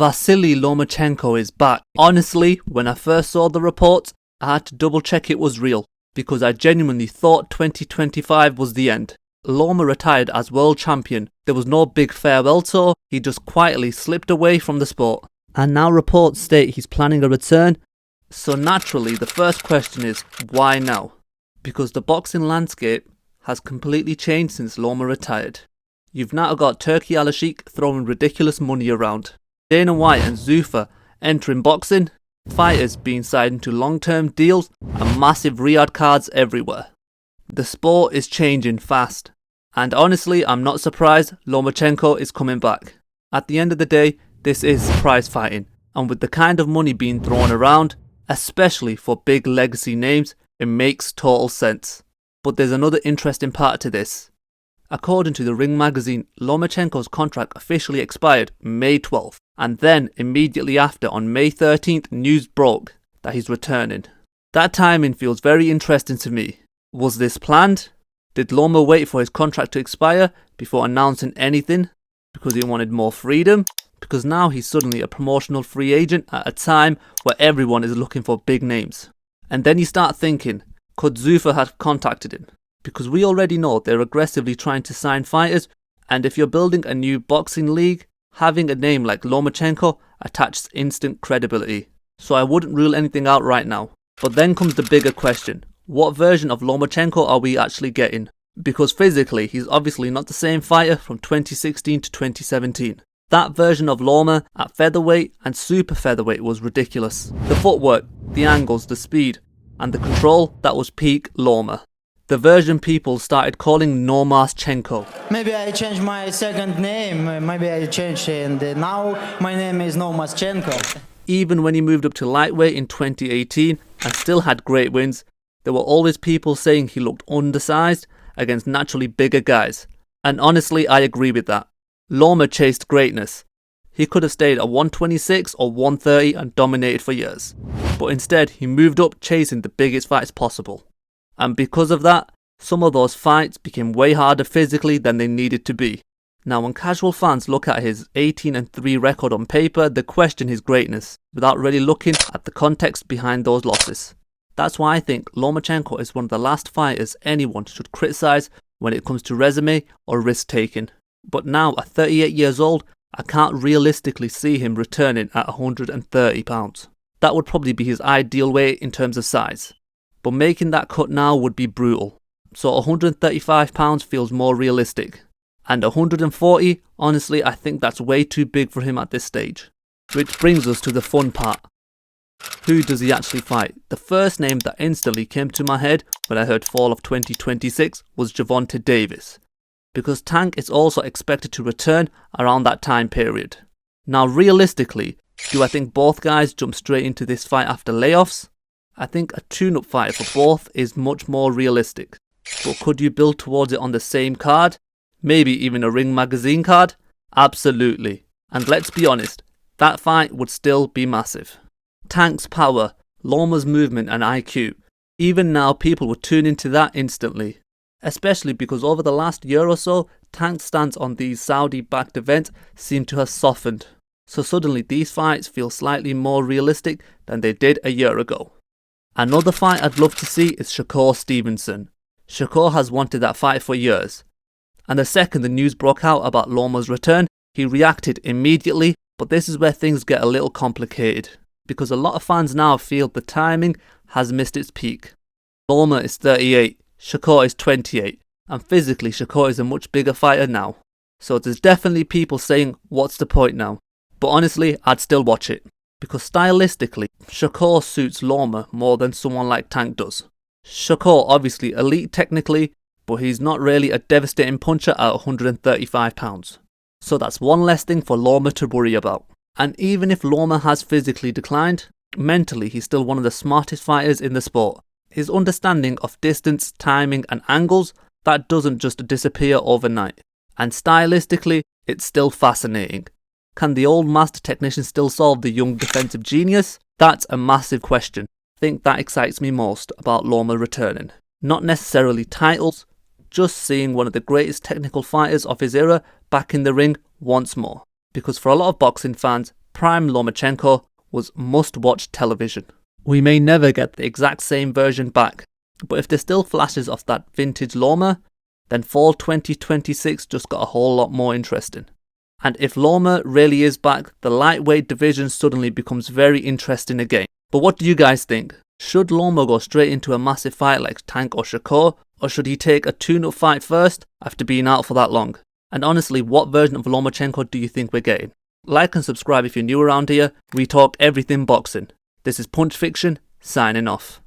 Vasiliy Lomachenko is back. Honestly, when I first saw the reports, I had to double check it was real, because I genuinely thought 2025 was the end. Loma retired as world champion. There was no big farewell tour, he just quietly slipped away from the sport. And now reports state he's planning a return. So naturally, the first question is, why now? Because the boxing landscape has completely changed since Loma retired. You've now got Turki Al-Sheikh throwing ridiculous money around, Dana White and Zuffa entering boxing, fighters being signed into long-term deals, and massive Riyadh cards everywhere. The sport is changing fast, and honestly, I'm not surprised Lomachenko is coming back. At the end of the day, this is prize fighting, and with the kind of money being thrown around, especially for big legacy names, it makes total sense. But there's another interesting part to this. According to the Ring magazine, Lomachenko's contract officially expired May 12th, and then immediately after on May 13th news broke that he's returning. That timing feels very interesting to me. Was this planned? Did Loma wait for his contract to expire before announcing anything? Because he wanted more freedom? Because now he's suddenly a promotional free agent at a time where everyone is looking for big names. And then you start thinking, could Zuffa have contacted him? Because we already know they're aggressively trying to sign fighters, and if you're building a new boxing league, having a name like Lomachenko attaches instant credibility. So I wouldn't rule anything out right now. But then comes the bigger question. What version of Lomachenko are we actually getting? Because physically, he's obviously not the same fighter from 2016 to 2017. That version of Loma at featherweight and super featherweight was ridiculous. The footwork, the angles, the speed, and the control, that was peak Loma. The version people started calling Nomaschenko. Maybe I changed my second name, maybe I changed and now my name is Nomaschenko. Even when he moved up to lightweight in 2018 and still had great wins, there were always people saying he looked undersized against naturally bigger guys. And honestly, I agree with that. Loma chased greatness. He could have stayed at 126 or 130 and dominated for years. But instead, he moved up chasing the biggest fights possible. And because of that, some of those fights became way harder physically than they needed to be. Now when casual fans look at his 18-3 record on paper, they question his greatness, without really looking at the context behind those losses. That's why I think Lomachenko is one of the last fighters anyone should criticise when it comes to resume or risk taking. But now at 38 years old, I can't realistically see him returning at 130 pounds. That would probably be his ideal weight in terms of size. But making that cut now would be brutal. So 135 pounds feels more realistic. And 140, honestly, I think that's way too big for him at this stage. Which brings us to the fun part. Who does he actually fight? The first name that instantly came to my head when I heard fall of 2026 was Gervonta Davis. Because Tank is also expected to return around that time period. Now realistically, do I think both guys jump straight into this fight after layoffs? I think a tune-up fight for both is much more realistic. But could you build towards it on the same card? Maybe even a Ring magazine card? Absolutely. And let's be honest, that fight would still be massive. Tank's power, Loma's movement and IQ. Even now people would tune into that instantly. Especially because over the last year or so, Tank's stance on these Saudi-backed events seem to have softened. So suddenly these fights feel slightly more realistic than they did a year ago. Another fight I'd love to see is Shakur Stevenson. Shakur has wanted that fight for years. And the second the news broke out about Loma's return, he reacted immediately, but this is where things get a little complicated. Because a lot of fans now feel the timing has missed its peak. Loma is 38, Shakur is 28, and physically Shakur is a much bigger fighter now. So there's definitely people saying, what's the point now? But honestly, I'd still watch it. Because stylistically, Shakur suits Loma more than someone like Tank does. Shakur obviously elite technically, but he's not really a devastating puncher at 135 pounds. So that's one less thing for Loma to worry about. And even if Loma has physically declined, mentally he's still one of the smartest fighters in the sport. His understanding of distance, timing and angles, that doesn't just disappear overnight. And stylistically, it's still fascinating. Can the old master technician still solve the young defensive genius? That's a massive question. I think that excites me most about Loma returning. Not necessarily titles, just seeing one of the greatest technical fighters of his era back in the ring once more. Because for a lot of boxing fans, prime Lomachenko was must-watch television. We may never get the exact same version back, but if there's still flashes of that vintage Loma, then fall 2026 just got a whole lot more interesting. And if Loma really is back, the lightweight division suddenly becomes very interesting again. But what do you guys think? Should Loma go straight into a massive fight like Tank or Shakur, or should he take a tune-up fight first after being out for that long? And honestly, what version of Lomachenko do you think we're getting? Like and subscribe if you're new around here. We talk everything boxing. This is Punch Fiction, signing off.